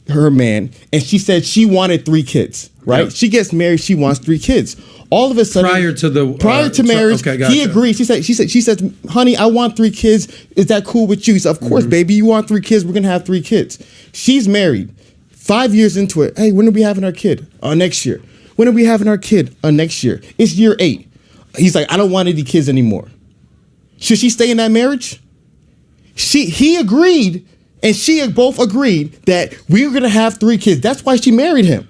her man, and she said she wanted 3 kids, right? Yeah. She gets married, she wants 3 kids. All of a sudden, prior to marriage, gotcha. He agreed. She said, honey, I want 3 kids. Is that cool with you? He said, of course, baby, you want 3 kids. We're going to have 3 kids. She's married. 5 years into it. Hey, when are we having our kid? Next year. When are we having our kid? Next year. It's year 8. He's like, I don't want any kids anymore. Should she stay in that marriage? He agreed, and she both agreed that we were going to have 3 kids. That's why she married him.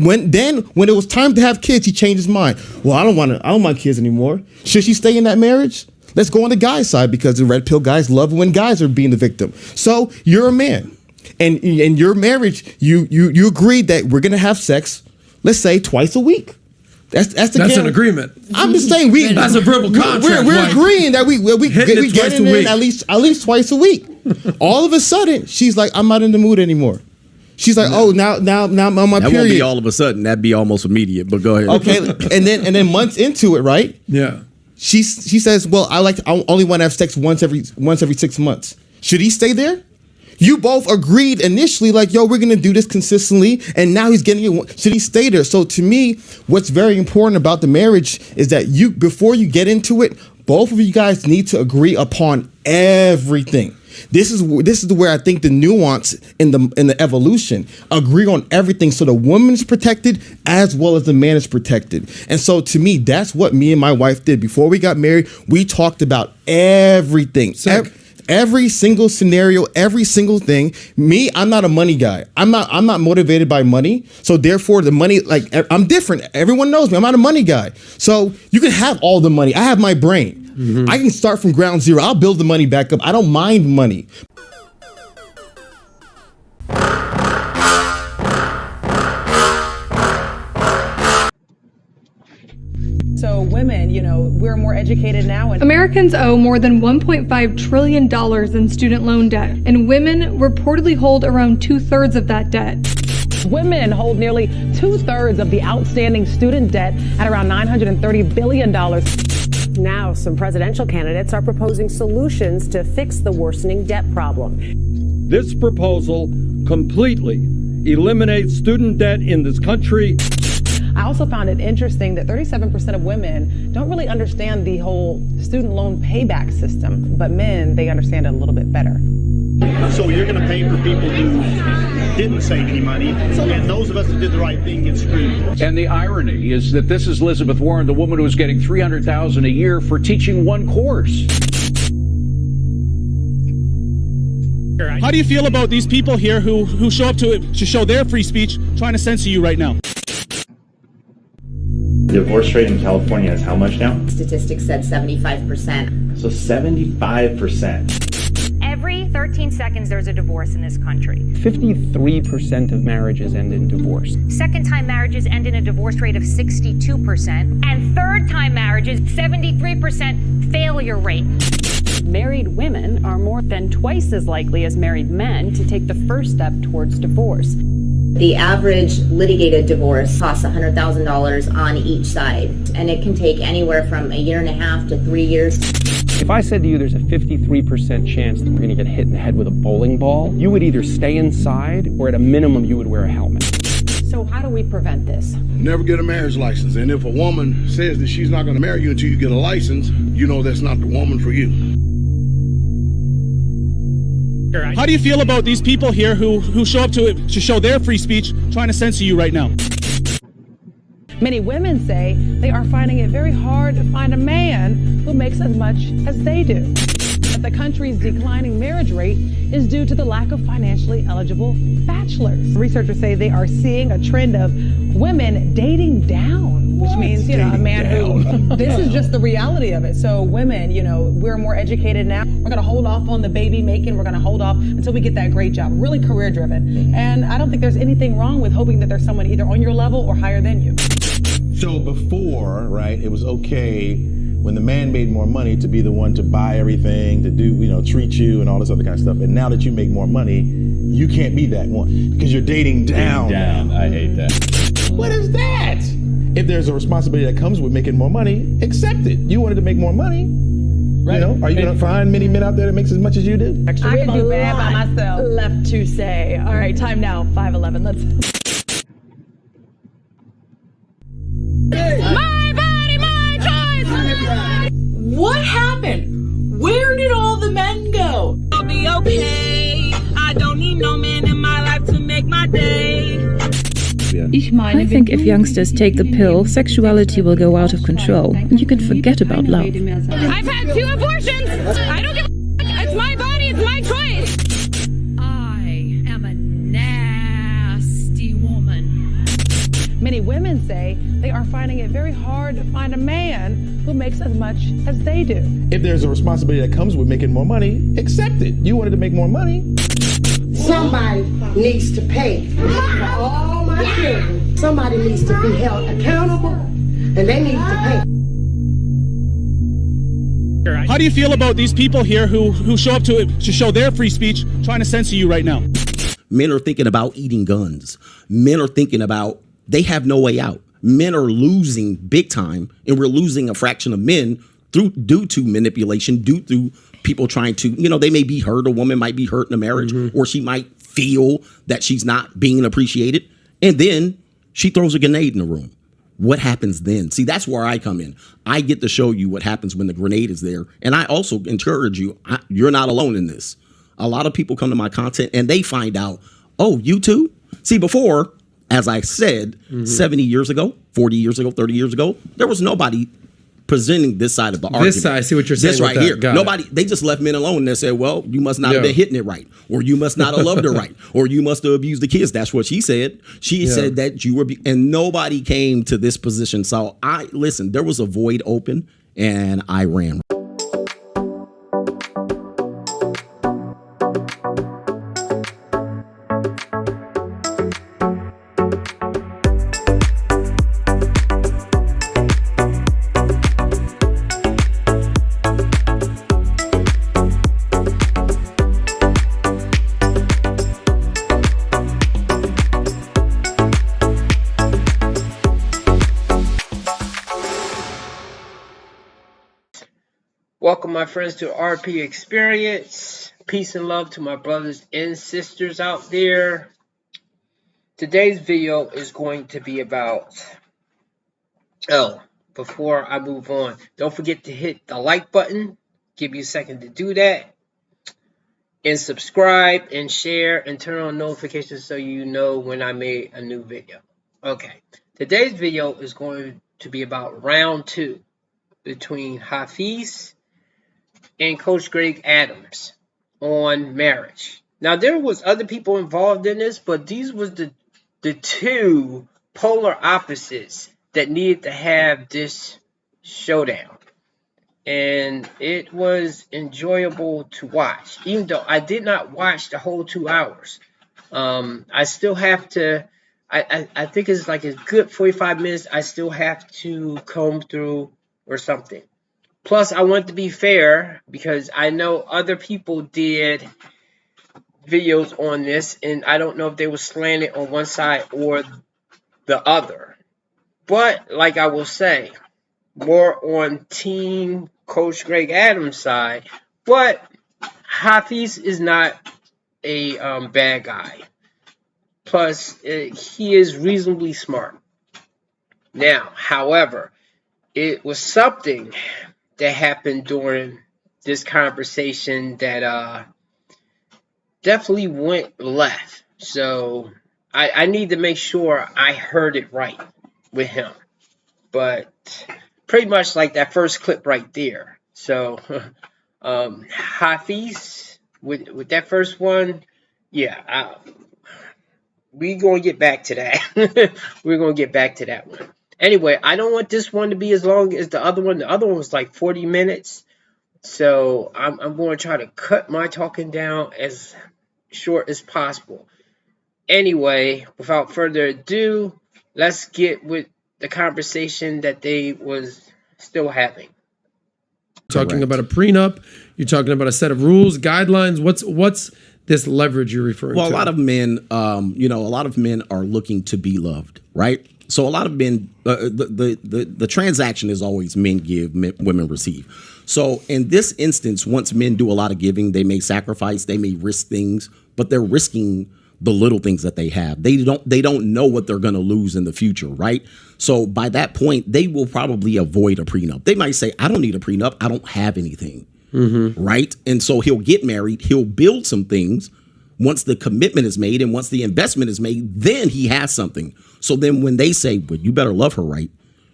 When it was time to have kids, he changed his mind. Well, I don't want kids anymore. Should she stay in that marriage? Let's go on the guy's side, because the red pill guys love when guys are being the victim. So you're a man, and in your marriage, you agreed that we're gonna have sex, let's say twice a week. That's an agreement. I'm just saying that's a verbal contract. We're agreeing that we get it in at least twice a week. All of a sudden, she's like, I'm not in the mood anymore. She's like, oh, now I'm on my period. That won't be all of a sudden. That'd be almost immediate. But go ahead. Okay, and then months into it, right? Yeah. She says, well, I only want to have sex once every 6 months. Should he stay there? You both agreed initially, like, yo, we're gonna do this consistently, and now he's getting it. Should he stay there? So to me, what's very important about the marriage is that before you get into it, both of you guys need to agree upon everything. This is where I think the nuance in the evolution. Agree on everything, so the woman is protected as well as the man is protected. And so to me, that's what me and my wife did. Before we got married, we talked about everything. Every single scenario, every single thing. Me, I'm not a money guy. I'm not motivated by money. So therefore, the money, like, I'm different. Everyone knows me. I'm not a money guy. So you can have all the money. I have my brain. I can start from ground zero. I'll build the money back up. I don't mind money. So women, we're more educated now. And Americans owe more than $1.5 trillion in student loan debt, and women reportedly hold around 2/3 of that debt. Women hold nearly 2/3 of the outstanding student debt at around $930 billion. Now, some presidential candidates are proposing solutions to fix the worsening debt problem. This proposal completely eliminates student debt in this country. I also found it interesting that 37% of women don't really understand the whole student loan payback system, but men, they understand it a little bit better. So you're going to pay for people who didn't save any money, and those of us who did the right thing get screwed. And the irony is that this is Elizabeth Warren, the woman who is getting $300,000 a year for teaching one course. How do you feel about these people here who show up to show their free speech, trying to censor you right now? The divorce rate in California is how much now? Statistics said 75%. So 75%. Every 13 seconds, there's a divorce in this country. 53% of marriages end in divorce. Second-time marriages end in a divorce rate of 62%. And third-time marriages, 73% failure rate. Married women are more than twice as likely as married men to take the first step towards divorce. The average litigated divorce costs $100,000 on each side, and it can take anywhere from 1.5 years to 3 years. If I said to you there's a 53% chance that we're going to get hit in the head with a bowling ball, you would either stay inside or at a minimum you would wear a helmet. So how do we prevent this? Never get a marriage license. And if a woman says that she's not going to marry you until you get a license, you know that's not the woman for you. How do you feel about these people here who show up to show their free speech, trying to censor you right now? Many women say they are finding it very hard to find a man who makes as much as they do. That the country's declining marriage rate is due to the lack of financially eligible bachelors. Researchers say they are seeing a trend of women dating down, which means, a man who, this is just the reality of it. So women, we're more educated now. We're going to hold off on the baby making. We're going to hold off until we get that great job, really career driven. And I don't think there's anything wrong with hoping that there's someone either on your level or higher than you. So before, right, it was okay when the man made more money to be the one to buy everything, to do, treat you and all this other kind of stuff. And now that you make more money, you can't be that one because you're dating down. I hate that. What is that? If there's a responsibility that comes with making more money, accept it. You wanted to make more money. You know, are you going to find many men out there that makes as much as you do? I can do bad by myself. Left to say. All right, time now. 5:11. Let's. My body, my choice. What happened? Where did all the men go? I'll be okay. I don't need no man in my life to make my day. I think if youngsters take the pill, sexuality will go out of control, and you can forget about love. I've had 2 abortions. I don't give a It's my body, it's my choice. I am a nasty woman. Many women say they are finding it very hard to find a man who makes as much as they do. If there's a responsibility that comes with making more money, accept it. You wanted to make more money. Somebody needs to pay for all my children. Somebody needs to be held accountable, and they need to pay. How do you feel about these people here who show up to show their free speech, trying to censor you right now? Men are thinking about eating guns. Men are thinking about they have no way out. Men are losing big time, and we're losing a fraction of men due to manipulation, due to people trying to, they may be hurt. A woman might be hurt in a marriage, or she might feel that she's not being appreciated. And then she throws a grenade in the room. What happens then? See, that's where I come in. I get to show you what happens when the grenade is there. And I also encourage you, you're not alone in this. A lot of people come to my content and they find out, oh, you too? See, before, as I said, 70 years ago, 40 years ago, 30 years ago, there was nobody presenting this side of the argument. This side, I see what you're saying. This right here. Nobody, they just left men alone and they said, well, you must not have been hitting it right, or you must not have loved her right, or you must have abused the kids. That's what she said. She said that you were, and nobody came to this position. So listen, there was a void open and I ran. Welcome, my friends, to RP Experience. Peace and love to my brothers and sisters out there. Today's video is going to be about... before I move on, don't forget to hit the like button. Give you a second to do that. And subscribe and share and turn on notifications so you know when I made a new video. Okay, today's video is going to be about round 2 between Hafeez and Coach Greg Adams on Marraige. Now, there was other people involved in this, but these was the two polar opposites that needed to have this showdown. And it was enjoyable to watch, even though I did not watch the whole 2 hours. I still have to, I think it's like a good 45 minutes. I still have to comb through or something. Plus, I want to be fair because I know other people did videos on this, and I don't know if they were slanted on one side or the other. But, like I will say, more on Team Coach Greg Adams' side. But Hafeez is not a bad guy. Plus, he is reasonably smart. Now, however, it was something that happened during this conversation that definitely went left. So I need to make sure I heard it right with him. But pretty much like that first clip right there. So Hafeez with that first one, yeah, we're going to get back to that. We're going to get back to that one. Anyway, I don't want this one to be as long as the other one. The other one was like 40 minutes. So I'm going to try to cut my talking down as short as possible. Anyway, without further ado, let's get with the conversation that they was still having. Talking about a prenup. You're talking about a set of rules, guidelines. What's this leverage you're referring to? Well, a lot of men, a lot of men are looking to be loved, right? So a lot of men, the transaction is always men give, women receive. So in this instance, once men do a lot of giving, they may sacrifice, they may risk things, but they're risking the little things that they have. They don't know what they're going to lose in the future, right? So by that point, they will probably avoid a prenup. They might say, I don't need a prenup. I don't have anything, right? And so he'll get married. He'll build some things. Once the commitment is made and once the investment is made, then he has something. So then when they say, well, you better love her right,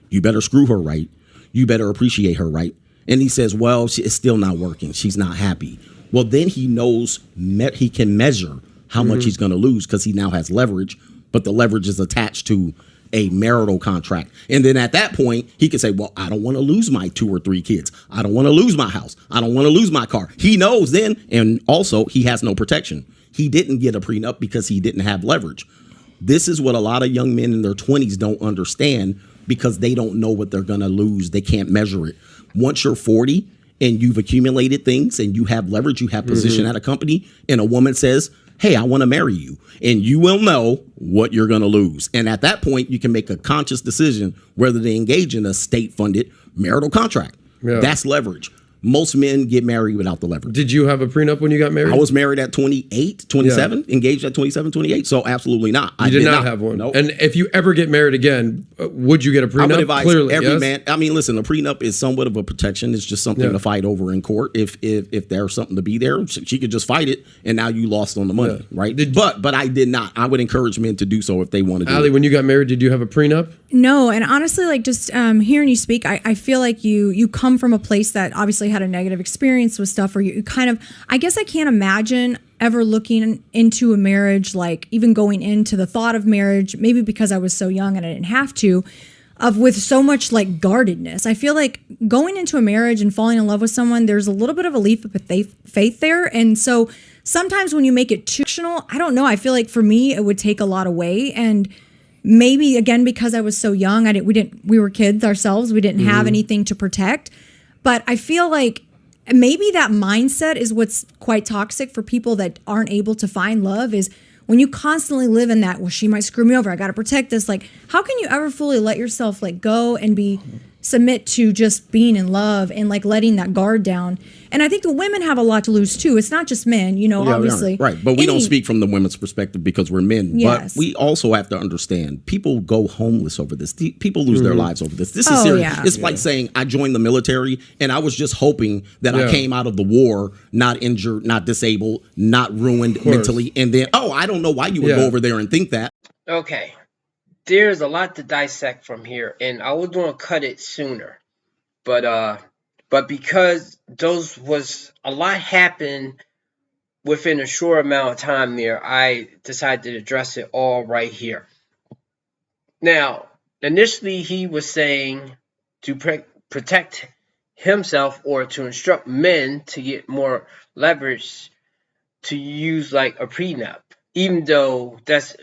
you better screw her right, you better appreciate her right, and he says, well, it's still not working, she's not happy. Well, then he knows he can measure how much he's going to lose because he now has leverage, but the leverage is attached to a marital contract. And then at that point, he can say, well, I don't want to lose my 2 or 3 kids. I don't want to lose my house. I don't want to lose my car. He knows then, and also he has no protection. He didn't get a prenup because he didn't have leverage. This is what a lot of young men in their 20s don't understand because they don't know what they're going to lose. They can't measure it. Once you're 40 and you've accumulated things and you have leverage, you have position at a company, and a woman says, hey, I want to marry you, and you will know what you're going to lose. And at that point, you can make a conscious decision whether to engage in a state-funded marital contract. Yeah. That's leverage. Most men get married without the leverage. Did you have a prenup when you got married? I was married at 28, 27, engaged at 27, 28. So absolutely not. I did not have one. Nope. And if you ever get married again, would you get a prenup? I would advise Clearly, every man. I mean, listen, a prenup is somewhat of a protection. It's just something to fight over in court. If there's something to be there, she could just fight it, and now you lost on the money, right? But I did not. I would encourage men to do so if they want to do it. Allie, when you got married, did you have a prenup? No, and honestly, like just hearing you speak, I feel like you come from a place that obviously had a negative experience with stuff, or you kind of, I guess I can't imagine ever looking into a marriage, like even going into the thought of marriage, maybe because I was so young and I didn't have to, with so much like guardedness. I feel like going into a marriage and falling in love with someone, there's a little bit of a leap of faith there. And so sometimes when you make it too fictional, I don't know, I feel like for me, it would take a lot away. And maybe again, because I was so young, we were kids ourselves. We didn't have anything to protect, but I feel like maybe that mindset is what's quite toxic for people that aren't able to find love, is when you constantly live in that, well, she might screw me over, I got to protect this. Like, how can you ever fully let yourself like go and submit to just being in love and like letting that guard down? And I think the women have a lot to lose too. It's not just men, obviously. Right. But we don't speak from the women's perspective because we're men. Yes. But we also have to understand people go homeless over this. People lose their lives over this. This is serious. Yeah. It's like saying I joined the military and I was just hoping that I came out of the war not injured, not disabled, not ruined mentally. And then, I don't know why you would go over there and think that. Okay. There's a lot to dissect from here, and I was going to cut it sooner. But because a lot happened within a short amount of time there, I decided to address it all right here. Now, initially he was saying to protect himself or to instruct men to get more leverage to use like a prenup, even though that's...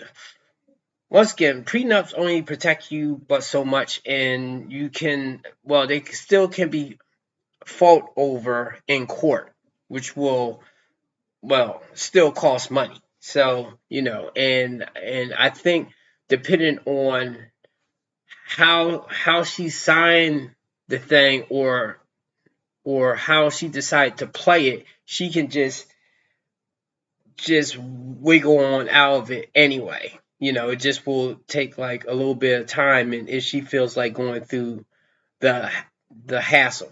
Once again, prenups only protect you but so much, and they still can be fought over in court, which will, still cost money. So, and I think depending on how she signed the thing or how she decided to play it, she can just wiggle on out of it anyway. It just will take like a little bit of time, and if she feels like going through the hassle.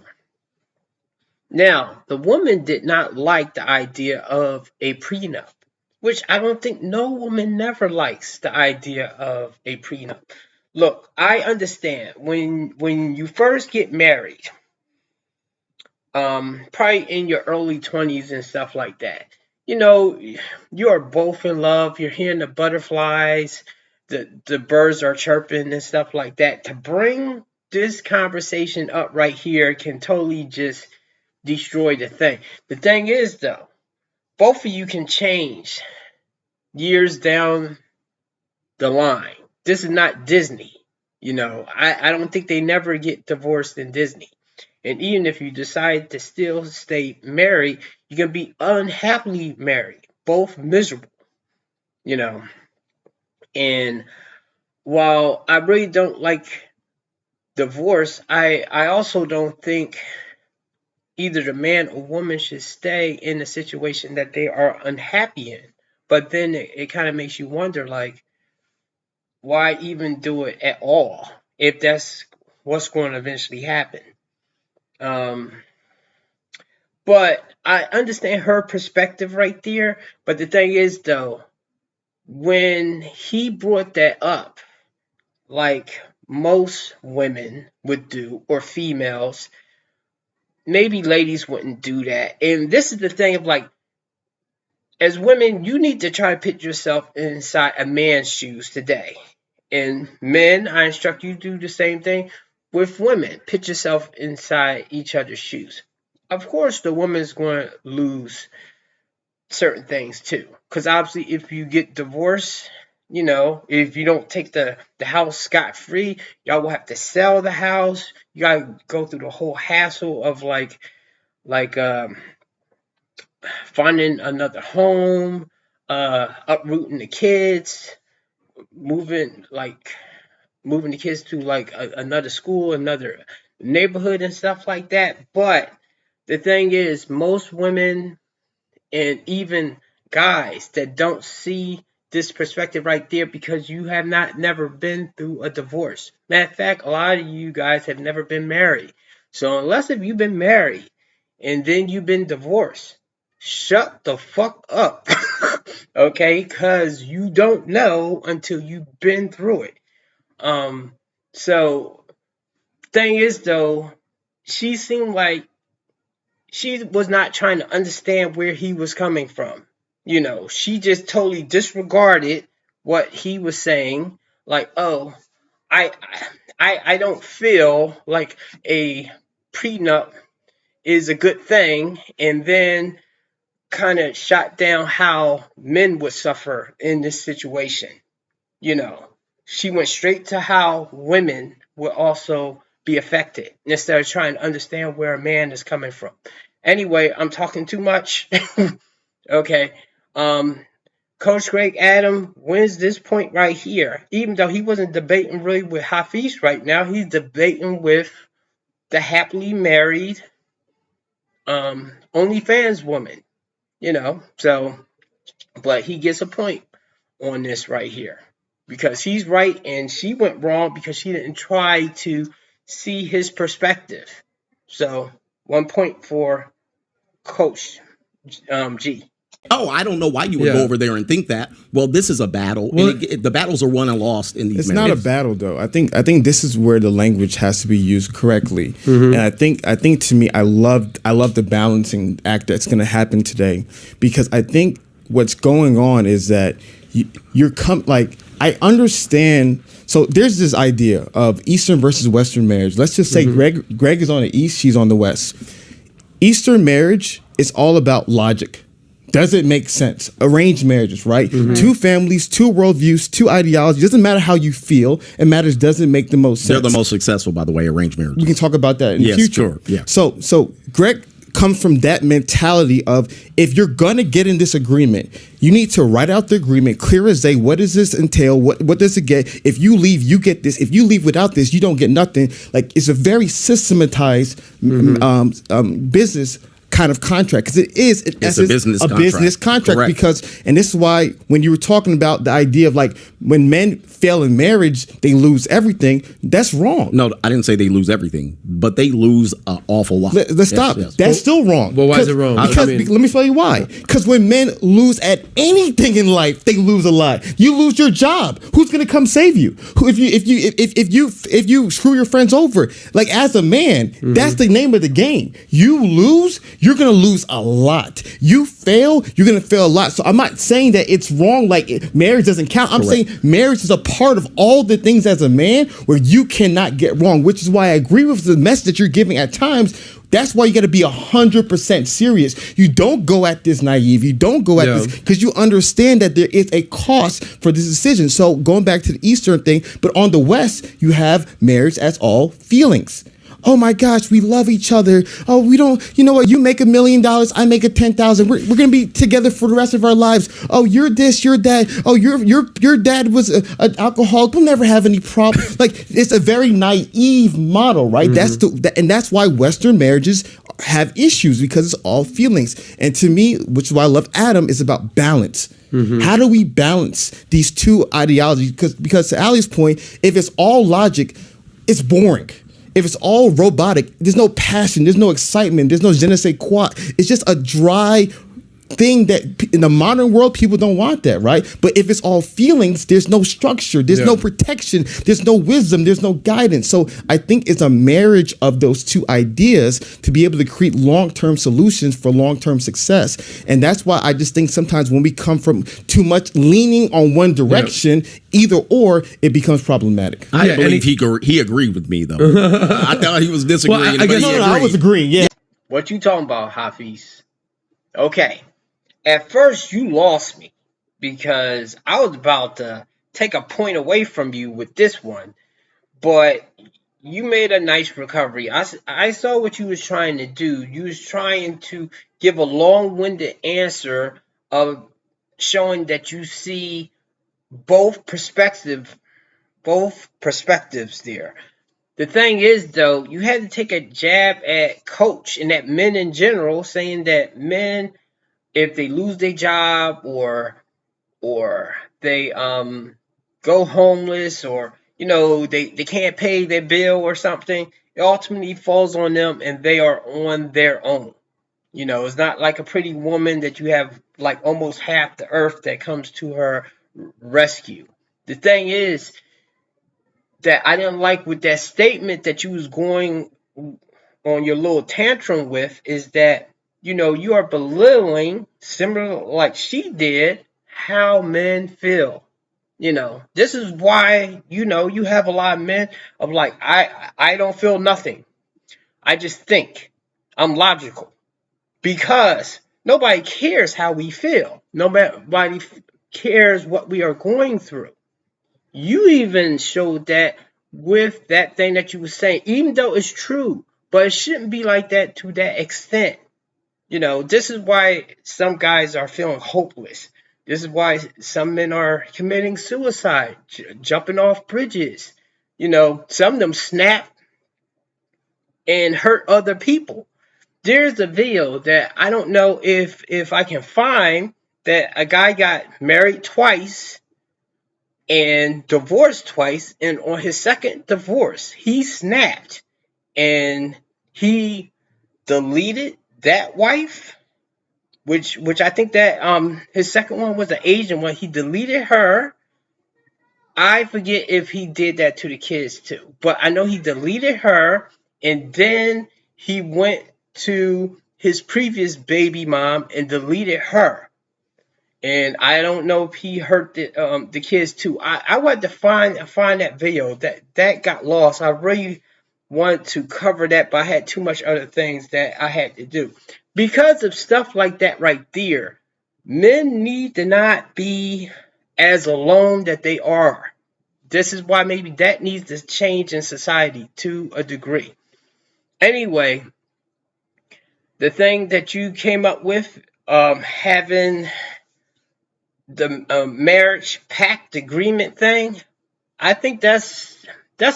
Now, the woman did not like the idea of a prenup, which I don't think no woman never likes the idea of a prenup. Look, I understand when you first get married, probably in your early 20s and stuff like that. You are both in love. You're hearing the butterflies, the birds are chirping and stuff like that. To bring this conversation up right here can totally just destroy the thing. The thing is, though, both of you can change years down the line. This is not Disney. I don't think they never get divorced in Disney. And even if you decide to still stay married, you can be unhappily married, both miserable, And while I really don't like divorce, I also don't think either the man or woman should stay in a situation that they are unhappy in. But then it kind of makes you wonder, like, why even do it at all if that's what's going to eventually happen? But I understand her perspective right there. But the thing is, though, when he brought that up, like most women would do, or females, maybe ladies wouldn't do that. And this is the thing of, like, as women, you need to try to put yourself inside a man's shoes today. And men, I instruct you to do the same thing with women. Put yourself inside each other's shoes. Of course, the woman's going to lose certain things too. Because obviously, if you get divorced, you know, if you don't take the house scot-free, y'all will have to sell the house. You got to go through the whole hassle of like finding another home, uprooting the kids, moving the kids to like another school, another neighborhood and stuff like that. But the thing is, most women and even guys that don't see this perspective right there, because you have never been through a divorce. Matter of fact, a lot of you guys have never been married. So unless if you've been married and then you've been divorced, shut the fuck up. Okay? Because you don't know until you've been through it. So thing is, though, she seemed like she was not trying to understand where he was coming from. You know, she just totally disregarded what he was saying. Like, oh, I don't feel like a prenup is a good thing, and then kind of shot down how men would suffer in this situation. You know, she went straight to how women would also be affected instead of trying to understand where a man is coming from. Anyway, I'm talking too much. Okay. Coach Greg Adam wins this point right here. Even though he wasn't debating really with Hafeez right now, he's debating with the happily married OnlyFans woman. You know, so, but he gets a point on this right here. Because he's right and she went wrong because she didn't try to see his perspective. So 1 point for Coach G. Oh, I don't know why you would go over there and think that. Well, this is a battle. Well, and the battles are won and lost in these. It's not a battle, though. I think this is where the language has to be used correctly. Mm-hmm. And I think to me, I love the balancing act that's going to happen today, because I think what's going on is that I understand. So there's this idea of Eastern versus Western marriage. Let's just say Greg is on the East, she's on the West. Eastern marriage is all about logic. Does it make sense? Arranged marriages, right? Mm-hmm. Two families, two worldviews, two ideologies. Doesn't matter how you feel. It matters, does it make the most sense? They're the most successful, by the way, arranged marriages. We can talk about that in the future. Sure. Yeah. So Greg comes from that mentality of, if you're gonna get in this agreement, you need to write out the agreement clear as day. What does this entail? What does it get? If you leave, you get this. If you leave without this, you don't get nothing. Like, it's a very systematized business kind of contract, because it is a business contract. Because, and this is why when you were talking about the idea of like when men fail in marriage, they lose everything. That's wrong. No, I didn't say they lose everything, but they lose an awful lot. Let's stop. Yes. That's still wrong. Well, why is it wrong? Because let me tell you why. Because when men lose at anything in life, they lose a lot. You lose your job. Who's gonna come save you? If you screw your friends over, like, as a man, that's the name of the game. You lose, you're gonna lose a lot. You fail, you're gonna fail a lot. So I'm not saying that it's wrong, like marriage doesn't count. I'm saying marriage is a part of all the things as a man where you cannot get wrong, which is why I agree with the message that you're giving at times. That's why you got to be 100% serious. You don't go at this naive. You don't go at this because you understand that there is a cost for this decision. So going back to the Eastern thing, but on the West, you have marriage as all feelings. oh my gosh, we love each other. Oh, we don't, you know what? You make $1 million, I make a 10,000. We're gonna be together for the rest of our lives. Oh, you're this, you're that. Oh, your dad was an alcoholic. We'll never have any problems. Like, it's a very naive model, right? And that's why Western marriages have issues, because it's all feelings. And to me, which is why I love Adam, is about balance. How do we balance these two ideologies? Because to Ali's point, if it's all logic, it's boring. If it's all robotic, there's no passion, there's no excitement, there's no je ne sais quoi. It's just a dry thing that in the modern world, people don't want that, right? But if it's all feelings, there's no structure, there's no protection, there's no wisdom, there's no guidance. So I think it's a marriage of those two ideas to be able to create long-term solutions for long-term success. And that's why I just think sometimes when we come from too much leaning on one direction, either or, it becomes problematic. I believe he agreed with me, though. I thought he was disagreeing. Well, I was agreeing, yeah. What you talking about, Hafeez? Okay. At first, you lost me because I was about to take a point away from you with this one, but you made a nice recovery. I saw what you was trying to do. You was trying to give a long-winded answer of showing that you see both perspectives there. The thing is, though, you had to take a jab at Coach and at men in general, saying that men, if they lose their job or they go homeless, or they can't pay their bill or something, it ultimately falls on them and they are on their own. It's not like a pretty woman that you have like almost half the earth that comes to her rescue. The thing is that I didn't like with that statement that you was going on your little tantrum with, is that you are belittling, similar like she did, how men feel. This is why, you have a lot of men of like, I don't feel nothing. I just think. I'm logical. Because nobody cares how we feel. Nobody cares what we are going through. You even showed that with that thing that you were saying, even though it's true, but it shouldn't be like that to that extent. This is why some guys are feeling hopeless. This is why some men are committing suicide, jumping off bridges. Some of them snap and hurt other people. There's a video that I don't know if I can find, that a guy got married twice and divorced twice, and on his second divorce, he snapped and he deleted that wife, which I think that his second one was an Asian one. He deleted her. I forget if he did that to the kids too, but I know he deleted her, and then he went to his previous baby mom and deleted her. And I don't know if he hurt the kids too. I wanted to find that video. That got lost. I really wanted to cover that, but I had too much other things that I had to do. Because of stuff like that right there, men need to not be as alone that they are. This is why maybe that needs to change in society to a degree. Anyway, the thing that you came up with, having the marriage pact agreement thing, I think that's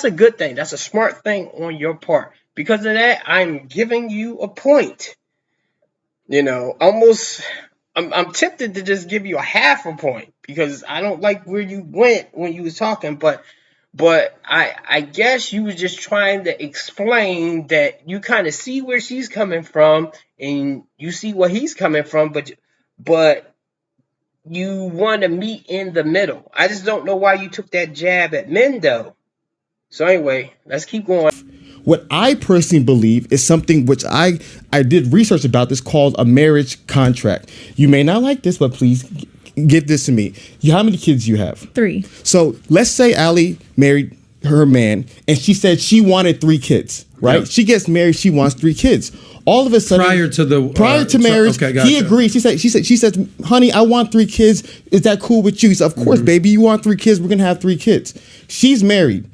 a good thing. That's a smart thing on your part. Because of that, I'm giving you a point. Almost, I'm tempted to just give you a half a point, because I don't like where you went when you was talking, but I guess you was just trying to explain that you kind of see where she's coming from and you see where he's coming from, but you want to meet in the middle. I just don't know why you took that jab at men, though. So anyway, let's keep going. What I personally believe is something which I did research about this, called a marriage contract. You may not like this, but please give this to me. How many kids do you have? 3. So let's say Ali married her man and she said she wanted 3 kids, right? Yeah. She gets married, she wants 3 kids. All of a sudden, prior to marriage, gotcha. He agreed. She said, honey, I want 3 kids. Is that cool with you? He said, of course, baby, you want 3 kids. We're going to have 3 kids. She's married.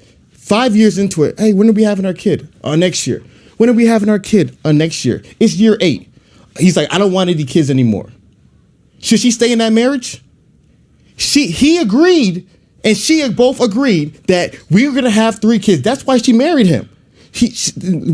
5 years into it, hey, when are we having our kid? Next year. When are we having our kid? Next year. It's year 8. He's like, I don't want any kids anymore. Should she stay in that marriage? He agreed, and she both agreed that we were gonna have 3 kids. That's why she married him.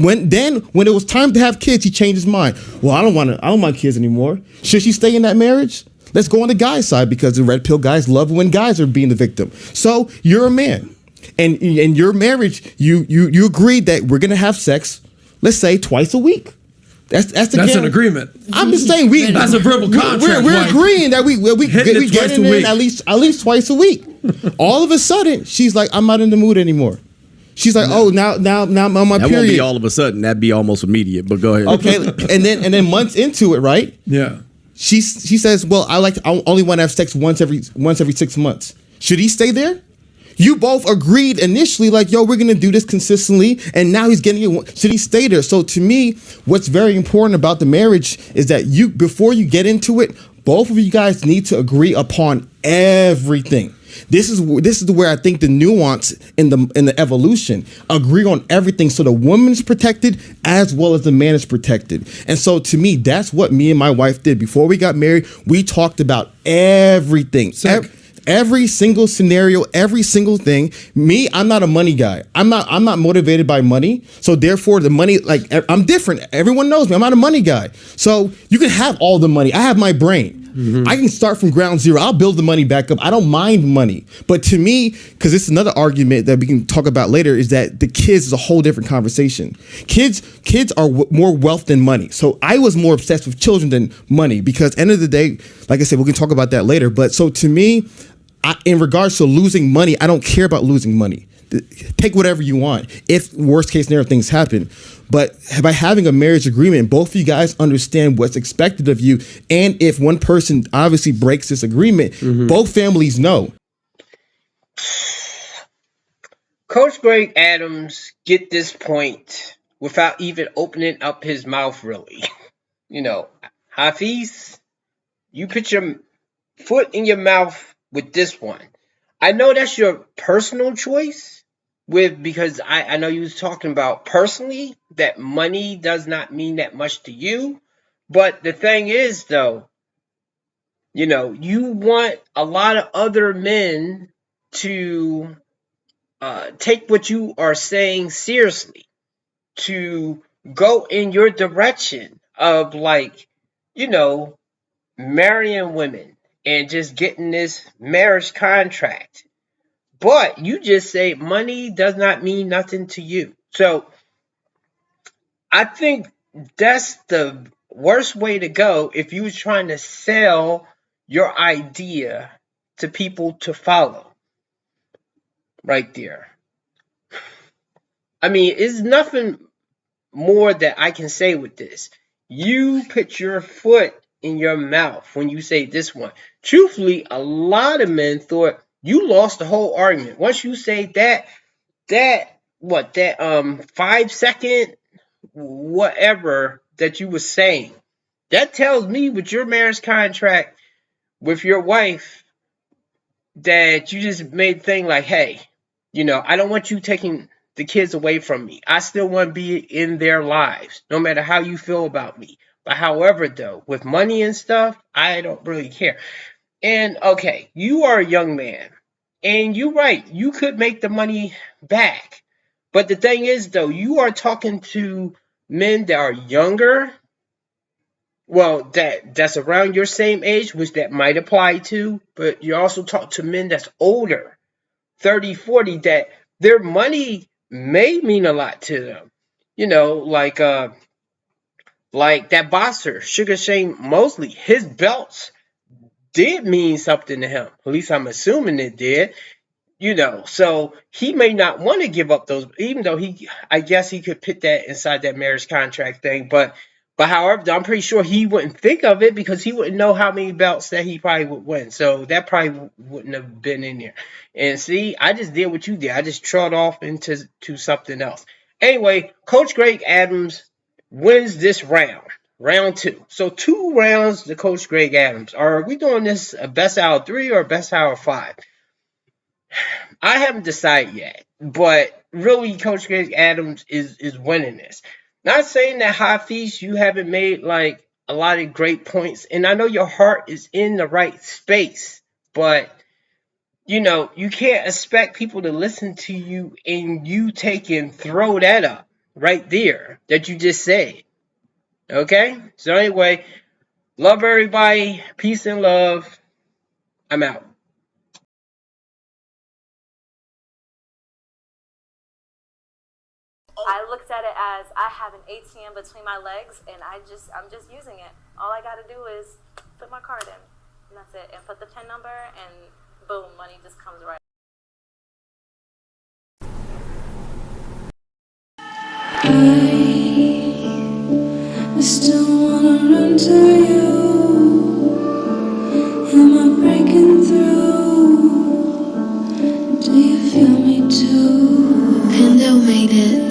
When it was time to have kids, he changed his mind. Well, I don't want kids anymore. Should she stay in that marriage? Let's go on the guy's side, because the red pill guys love when guys are being the victim. So you're a man, and in your marriage, you agreed that we're gonna have sex, let's say twice a week. That's an agreement. I'm just saying that's a verbal contract. We're agreeing that we get it in at least twice a week. All of a sudden, she's like, I'm not in the mood anymore. She's like, oh, now I'm on my period. That won't be all of a sudden. That'd be almost immediate. But go ahead. Okay, and then months into it, right? Yeah. She says, well, I only want to have sex once every 6 months. Should he stay there? You both agreed initially, like, yo, we're gonna do this consistently, and now he's getting it. Should he stay there? So to me, what's very important about the marriage is that before you get into it, both of you guys need to agree upon everything. This is where I think the nuance in the evolution. Agree on everything, so the woman's protected as well as the man is protected. And so to me, that's what me and my wife did. Before we got married, we talked about everything. Every single scenario, every single thing. Me, I'm not a money guy. I'm not motivated by money. So therefore, the money, like, I'm different. Everyone knows me. I'm not a money guy. So you can have all the money. I have my brain. Mm-hmm. I can start from ground zero. I'll build the money back up. I don't mind money. But to me, because it's another argument that we can talk about later, is that the kids is a whole different conversation. Kids are more wealth than money. So I was more obsessed with children than money, because end of the day, like I said, we can talk about that later. But so to me, in regards to losing money, I don't care about losing money. Take whatever you want. If worst case scenario things happen, but by having a marriage agreement, both of you guys understand what's expected of you, and if one person obviously breaks this agreement, both families know. Coach Greg Adams get this point without even opening up his mouth, really. Hafeez, you put your foot in your mouth with this one. I know that's your personal choice, because I know you was talking about personally that money does not mean that much to you. But the thing is, though, you want a lot of other men to take what you are saying seriously, to go in your direction of, like, marrying women and just getting this marriage contract. But you just say money does not mean nothing to you. So I think that's the worst way to go if you was trying to sell your idea to people to follow. Right there. I mean, it's nothing more that I can say with this. You put your foot in your mouth when you say this one. Truthfully, a lot of men thought you lost the whole argument. Once you say that 5 second whatever that you were saying, that tells me with your marriage contract with your wife that you just made a thing like, hey, I don't want you taking the kids away from me. I still want to be in their lives, no matter how you feel about me. But however, though, with money and stuff, I don't really care. And okay, you are a young man, and you're right, you could make the money back. But the thing is, though, you are talking to men that are younger, well, that's around your same age, which that might apply to, but you also talk to men that's older, 30, 40, that their money may mean a lot to them. Like that boxer, Sugar Shane Mosley, his belts did mean something to him. At least I'm assuming it did. So he may not want to give up those, even though I guess he could put that inside that marriage contract thing. But however, I'm pretty sure he wouldn't think of it because he wouldn't know how many belts that he probably would win. So that probably wouldn't have been in there. And see, I just did what you did. I just trod off into something else. Anyway, Coach Greg Adams wins this round 2. So 2 rounds to Coach Greg Adams. Are we doing this a best out of 3 or a best out of 5? I haven't decided yet, but really, Coach Greg Adams is winning this. Not saying that Hafeez, you haven't made like a lot of great points, and I know your heart is in the right space, but you know, you can't expect people to listen to you and you take and throw that up right there that you just said. Okay? So anyway, love everybody. Peace and love. I'm out. I looked at it as I have an ATM between my legs, and I'm just using it. All I got to do is put my card in, and that's it. And put the PIN number, and boom, money just comes right. I still wanna run to you. Am I breaking through? Do you feel me too? Pindell made it.